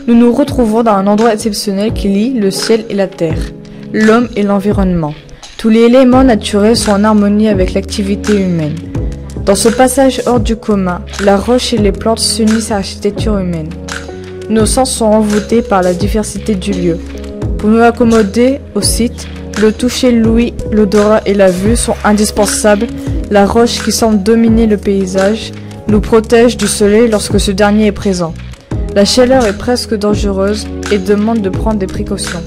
Nous nous retrouvons dans un endroit exceptionnel qui lie le ciel et la terre, l'homme et l'environnement. Tous les éléments naturels sont en harmonie avec l'activité humaine. Dans ce passage hors du commun, la roche et les plantes s'unissent à l'architecture humaine. Nos sens sont envoûtés par la diversité du lieu. Pour nous accommoder au site, le toucher, l'ouïe, l'odorat et la vue sont indispensables. La roche qui semble dominer le paysage nous protège du soleil lorsque ce dernier est présent. La chaleur est presque dangereuse et demande de prendre des précautions.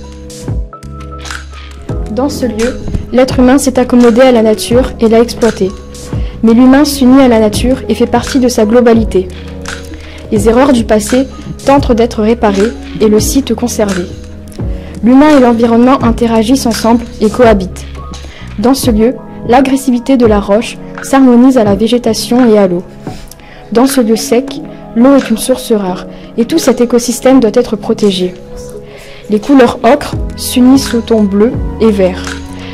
Dans ce lieu, l'être humain s'est accommodé à la nature et l'a exploitée. Mais l'humain s'unit à la nature et fait partie de sa globalité. Les erreurs du passé tentent d'être réparées et le site conservé. L'humain et l'environnement interagissent ensemble et cohabitent. Dans ce lieu, l'agressivité de la roche s'harmonise à la végétation et à l'eau. Dans ce lieu sec, l'eau est une source rare et tout cet écosystème doit être protégé. Les couleurs ocre s'unissent au ton bleu et vert.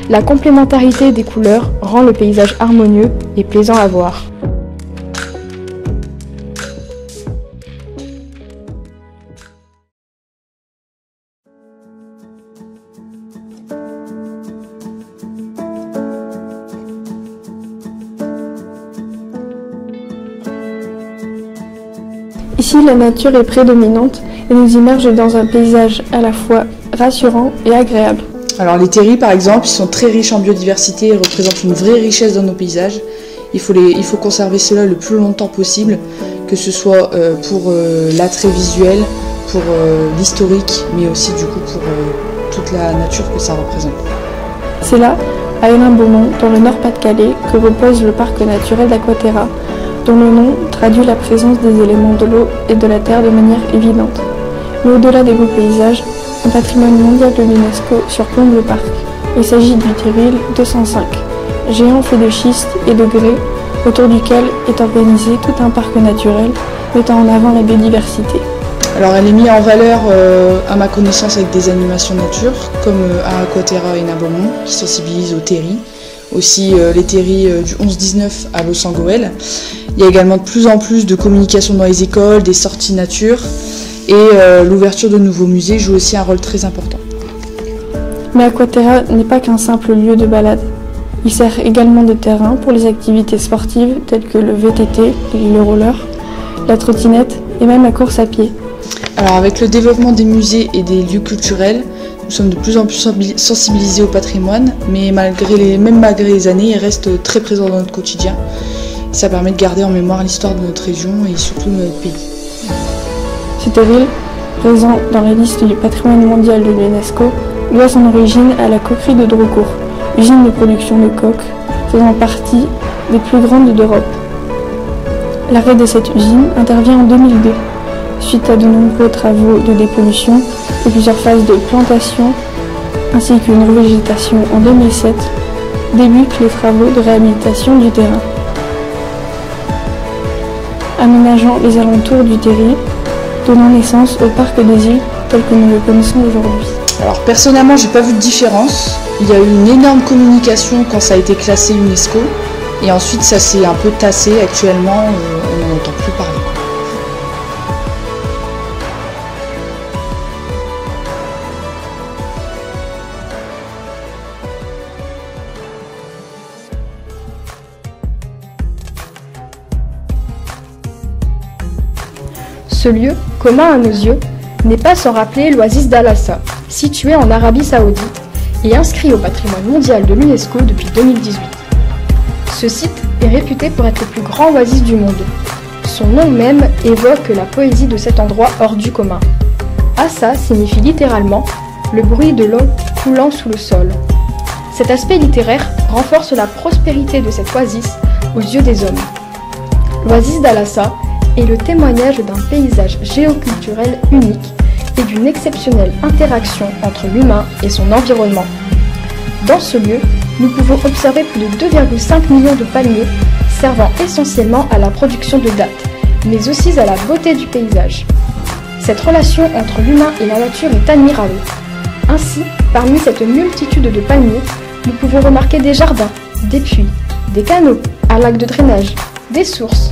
La complémentarité des couleurs rend le paysage harmonieux et plaisant à voir. Ici, la nature est prédominante et nous immerge dans un paysage à la fois rassurant et agréable. Alors les terris par exemple, ils sont très riches en biodiversité et représentent une vraie richesse dans nos paysages. Il faut conserver cela le plus longtemps possible, que ce soit pour l'attrait visuel, pour l'historique, mais aussi du coup pour toute la nature que ça représente. C'est là, à Hénin-Beaumont, dans le Nord-Pas-de-Calais, que repose le parc naturel d'Aquaterra, dont le nom traduit la présence des éléments de l'eau et de la terre de manière évidente. Mais au-delà des beaux paysages, un patrimoine mondial de l'UNESCO surplombe le parc. Il s'agit du terril 205, géant fait de schiste et de grès, autour duquel est organisé tout un parc naturel, mettant en avant la biodiversité. Alors elle est mise en valeur à ma connaissance avec des animations nature, comme à Aquaterra et Hénin-Beaumont, qui sensibilisent aux terris. Aussi les terris du 11-19 à Loos-en-Gohelle. Il y a également de plus en plus de communication dans les écoles, des sorties nature, et l'ouverture de nouveaux musées joue aussi un rôle très important. Mais Aquaterra n'est pas qu'un simple lieu de balade. Il sert également de terrain pour les activités sportives telles que le VTT, le roller, la trottinette et même la course à pied. Alors avec le développement des musées et des lieux culturels, nous sommes de plus en plus sensibilisés au patrimoine, mais malgré les années, il reste très présent dans notre quotidien. Ça permet de garder en mémoire l'histoire de notre région et surtout de notre pays. Ce terril, présent dans la liste du patrimoine mondial de l'UNESCO, doit son origine à la coquerie de Drocourt, usine de production de coques, faisant partie des plus grandes d'Europe. L'arrêt de cette usine intervient en 2002, suite à de nombreux travaux de dépollution et plusieurs phases de plantation, ainsi qu'une revégétation en 2007, débutent les travaux de réhabilitation du terrain. Aménageant les alentours du terril, donnant naissance au parc des îles tel que nous le connaissons aujourd'hui. Alors personnellement, j'ai pas vu de différence. Il y a eu une énorme communication quand ça a été classé UNESCO, et ensuite ça s'est un peu tassé. Actuellement, on n'en entend plus parler. Ce lieu, commun à nos yeux, n'est pas sans rappeler l'oasis d'Al-Assa, situé en Arabie Saoudite et inscrit au patrimoine mondial de l'UNESCO depuis 2018. Ce site est réputé pour être le plus grand oasis du monde. Son nom même évoque la poésie de cet endroit hors du commun. Assa signifie littéralement « le bruit de l'eau coulant sous le sol ». Cet aspect littéraire renforce la prospérité de cette oasis aux yeux des hommes. L'oasis d'Al-Assa est le témoignage d'un paysage géoculturel unique et d'une exceptionnelle interaction entre l'humain et son environnement. Dans ce lieu, nous pouvons observer plus de 2,5 millions de palmiers servant essentiellement à la production de dattes, mais aussi à la beauté du paysage. Cette relation entre l'humain et la nature est admirable. Ainsi, parmi cette multitude de palmiers, nous pouvons remarquer des jardins, des puits, des canaux, un lac de drainage, des sources,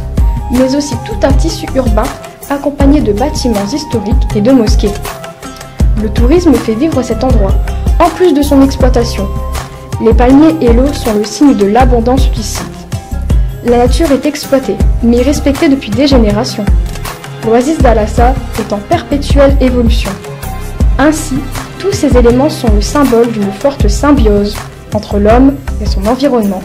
mais aussi tout un tissu urbain accompagné de bâtiments historiques et de mosquées. Le tourisme fait vivre cet endroit, en plus de son exploitation. Les palmiers et l'eau sont le signe de l'abondance du site. La nature est exploitée, mais respectée depuis des générations. L'oasis d'Alassa est en perpétuelle évolution. Ainsi, tous ces éléments sont le symbole d'une forte symbiose entre l'homme et son environnement.